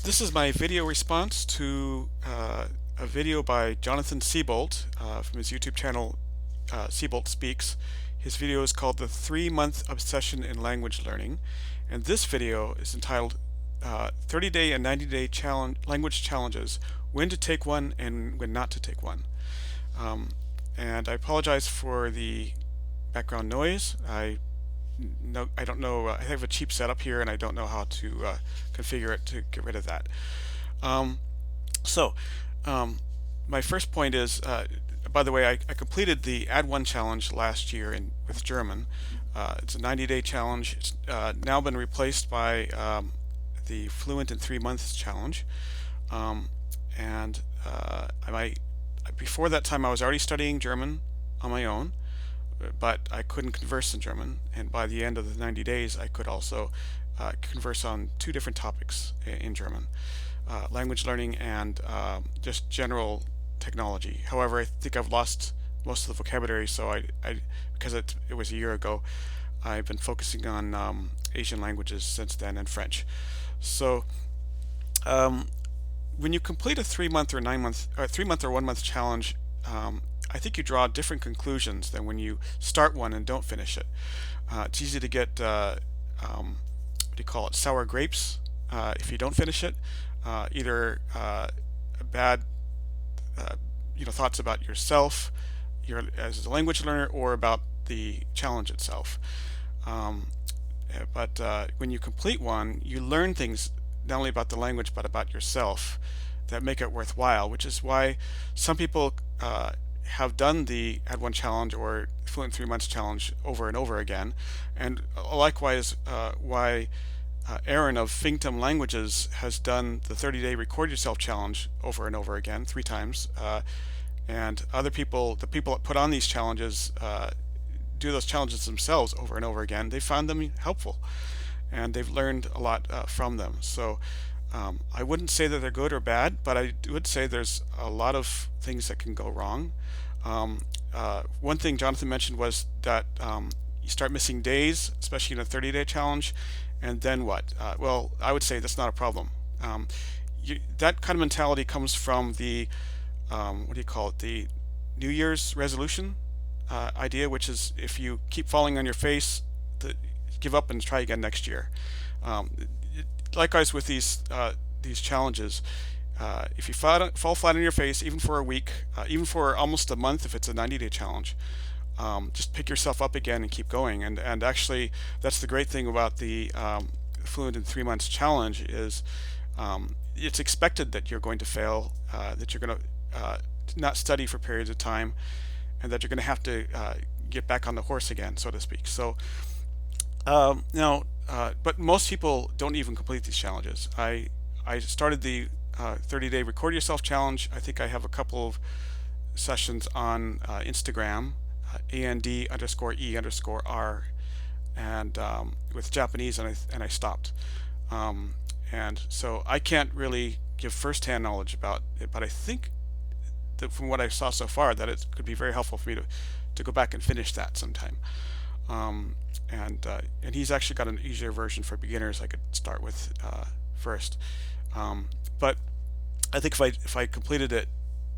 This is my video response to a video by Jonathan Seabolt from his YouTube channel, Seabolt Speaks. His video is called The 3-Month Obsession in Language Learning, and this video is entitled 30-Day and 90-Day Language Challenges, When to Take One and When Not to Take One. And I apologize for the background noise. I don't know. I have a cheap setup here, and I don't know how to configure it to get rid of that. Um, so, my first point is, by the way, I completed the Add One challenge last year with German. It's a 90-day challenge. It's now been replaced by the Fluent in 3 Months challenge. And before that time, I was already studying German on my own, but I couldn't converse in German, and by the end of the 90 days I could also converse on two different topics in German, language learning and just general technology. However, I think I've lost most of the vocabulary, so because it was a year ago, I've been focusing on Asian languages since then and French. So when you complete a 3-month or 9-month or 3-month or 1-month challenge, I think you draw different conclusions than when you start one and don't finish it. It's easy to get what do you call it, sour grapes if you don't finish it. Either bad thoughts about yourself, as a language learner, or about the challenge itself. But when you complete one, you learn things not only about the language but about yourself that make it worthwhile, which is why some people have done the Add One challenge or Fluent 3 Months challenge over and over again, and likewise why Aaron of Fingtum Languages has done the 30-day Record Yourself challenge over and over again 3 times, and other people, the people that put on these challenges, do those challenges themselves over and over again. They found them helpful, and they've learned a lot from them. So I wouldn't say that they're good or bad, but I would say there's a lot of things that can go wrong. One thing Jonathan mentioned was that you start missing days, especially in a 30-day challenge, and then what? Well, I would say that's not a problem. That kind of mentality comes from the, what do you call it, the New Year's resolution idea, which is if you keep falling on your face, give up and try again next year. Likewise with these challenges, if you fall flat on your face, even for a week, even for almost a month, if it's a 90-day challenge, just pick yourself up again and keep going. And actually, that's the great thing about the Fluent in 3 Months challenge is it's expected that you're going to fail, that you're going to not study for periods of time, and that you're going to have to get back on the horse again, so to speak. So but most people don't even complete these challenges. I started the 30-day Record Yourself challenge. I think I have a couple of sessions on Instagram, AND_E_R, and with Japanese, and I stopped. And so I can't really give first-hand knowledge about it, but I think that from what I saw so far, that it could be very helpful for me to go back and finish that sometime. And he's actually got an easier version for beginners I could start with first. But I think if I completed it,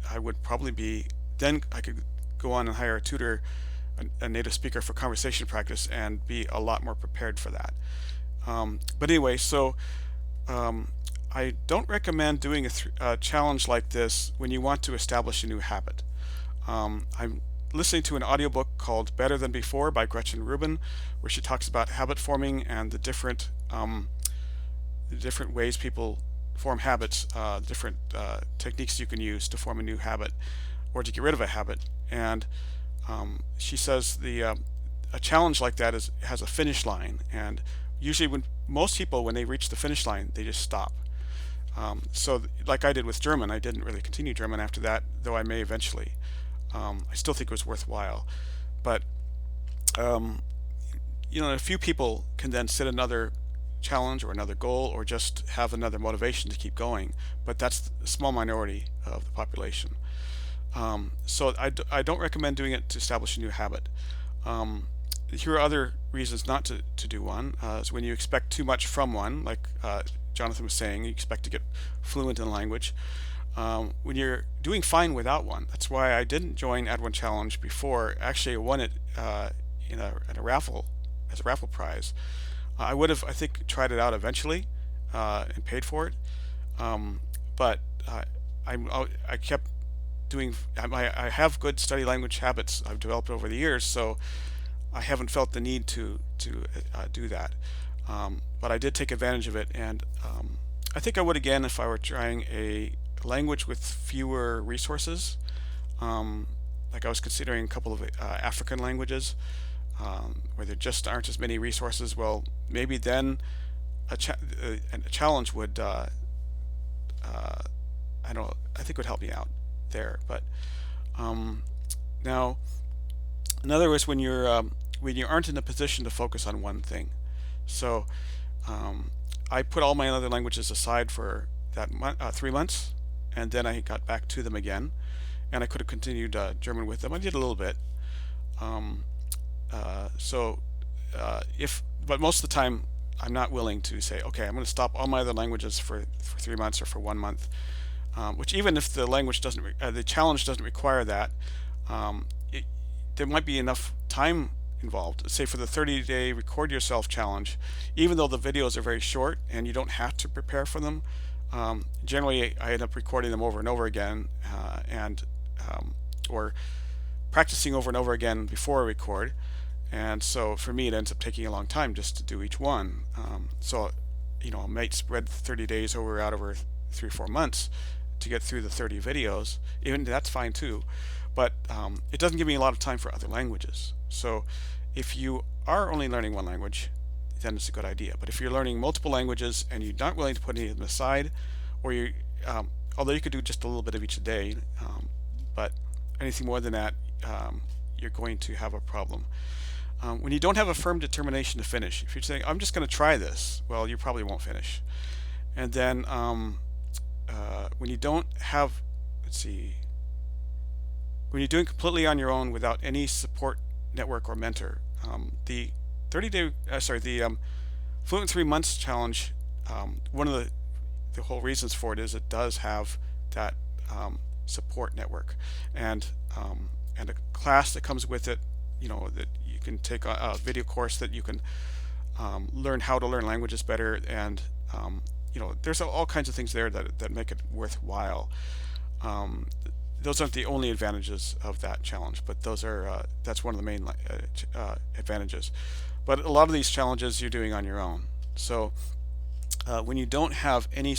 I would probably then I could go on and hire a tutor, a native speaker for conversation practice, and be a lot more prepared for that. But anyway, so I don't recommend doing a challenge like this when you want to establish a new habit. I'm listening to an audiobook called Better Than Before by Gretchen Rubin, where she talks about habit forming and the different ways people form habits, different techniques you can use to form a new habit or to get rid of a habit. And she says a challenge like that has a finish line, and usually when they reach the finish line, they just stop. So like I did with German, I didn't really continue German after that, though I may eventually. I still think it was worthwhile, but a few people can then set another challenge or another goal or just have another motivation to keep going, but that's a small minority of the population. So I don't recommend doing it to establish a new habit. Here are other reasons not to do one. Is when you expect too much from one, like Jonathan was saying, you expect to get fluent in language when you're doing fine without one. That's why I didn't join Ad One Challenge before. Actually, I won it in a raffle as a raffle prize. I would have, I think, tried it out eventually and paid for it, but I kept doing. I have good study language habits I've developed over the years, so I haven't felt the need to do that. But I did take advantage of it, and I think I would again if I were trying a language with fewer resources. Like I was considering a couple of African languages where there just aren't as many resources. Well, maybe then a challenge would I don't know, I think would help me out there. But now another is when you aren't in a position to focus on one thing. So I put all my other languages aside for that 3 months, and then I got back to them again, and I could have continued German with them. I did a little bit. Um, so but most of the time, I'm not willing to say, okay, I'm going to stop all my other languages for 3 months or for 1 month. Which even if the language doesn't, the challenge doesn't require that, um, it, there might be enough time involved. Say for the 30-day record yourself challenge, even though the videos are very short and you don't have to prepare for them. Generally, I end up recording them over and over again, and or practicing over and over again before I record. And so for me, it ends up taking a long time just to do each one. So I might spread 30 days out over 3 or 4 months to get through the 30 videos. Even that's fine too, but it doesn't give me a lot of time for other languages. So if you are only learning one language, then it's a good idea. But if you're learning multiple languages and you're not willing to put any of them aside, or although you could do just a little bit of each a day, but anything more than that, you're going to have a problem. When you don't have a firm determination to finish, if you're saying, I'm just going to try this, well, you probably won't finish. And then when you don't have, let's see, when you're doing completely on your own without any support network or mentor, the 30-day, the Fluent 3 Months challenge, one of the whole reasons for it is it does have that support network, and a class that comes with it, that you can take a video course that you can learn how to learn languages better, and there's all kinds of things there that make it worthwhile. Those aren't the only advantages of that challenge, but that's one of the main advantages. But a lot of these challenges you're doing on your own. So when you don't have any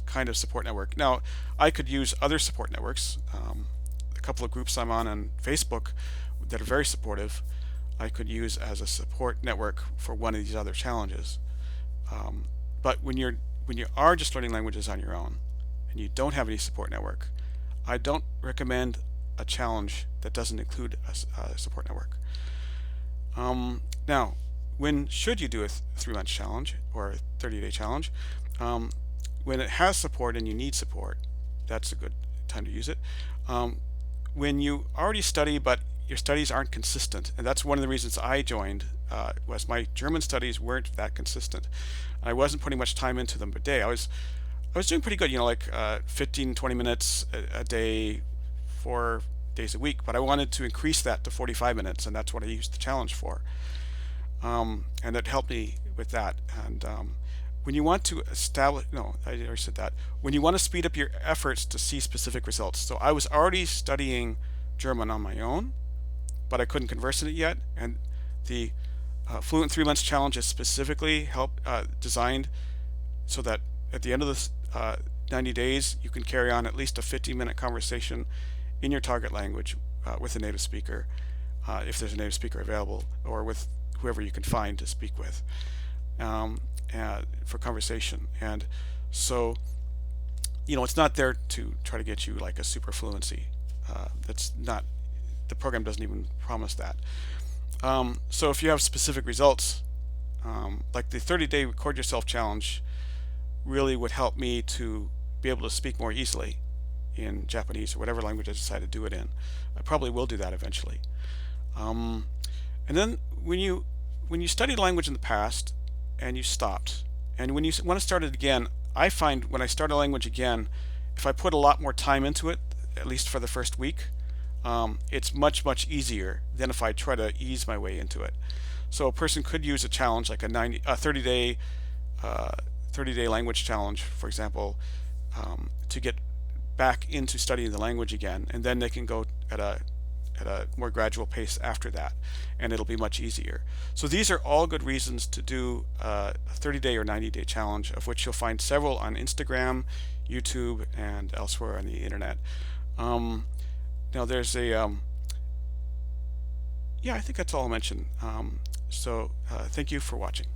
kind of support network, now I could use other support networks. A couple of groups I'm on Facebook that are very supportive, I could use as a support network for one of these other challenges. But when you are just learning languages on your own and you don't have any support network, I don't recommend a challenge that doesn't include a support network. Now, when should you do a 3-month challenge or a 30-day challenge? When it has support and you need support, that's a good time to use it. When you already study but your studies aren't consistent, and that's one of the reasons I joined, was my German studies weren't that consistent. I wasn't putting much time into them per day. I was doing pretty good, like 15-20 minutes a day, 4 days a week, but I wanted to increase that to 45 minutes, and that's what I used the challenge for. And it helped me with that. And when you want to establish, no, I already said that. When you want to speed up your efforts to see specific results. So I was already studying German on my own, but I couldn't converse in it yet. And the Fluent 3 Months Challenge is specifically designed so that at the end of the 90 days, you can carry on at least a 50-minute conversation in your target language with a native speaker, if there's a native speaker available, or with whoever you can find to speak with for conversation. And so, it's not there to try to get you like a super fluency. That's not, the program doesn't even promise that. So if you have specific results, like the 30-day record yourself challenge really would help me to be able to speak more easily in Japanese or whatever language I decide to do it in. I probably will do that eventually. And then when you studied language in the past and you stopped And when you want to start it again, I find when I start a language again, if I put a lot more time into it, at least for the first week, it's much easier than if I try to ease my way into it. So a person could use a challenge like a uh, 30-day language challenge, for example, to get back into studying the language again, and then they can go at a more gradual pace after that, and it'll be much easier. So these are all good reasons to do a 30-day or 90-day challenge, of which you'll find several on Instagram, YouTube, and elsewhere on the internet. Now there's yeah, I think that's all I'll mention. Thank you for watching.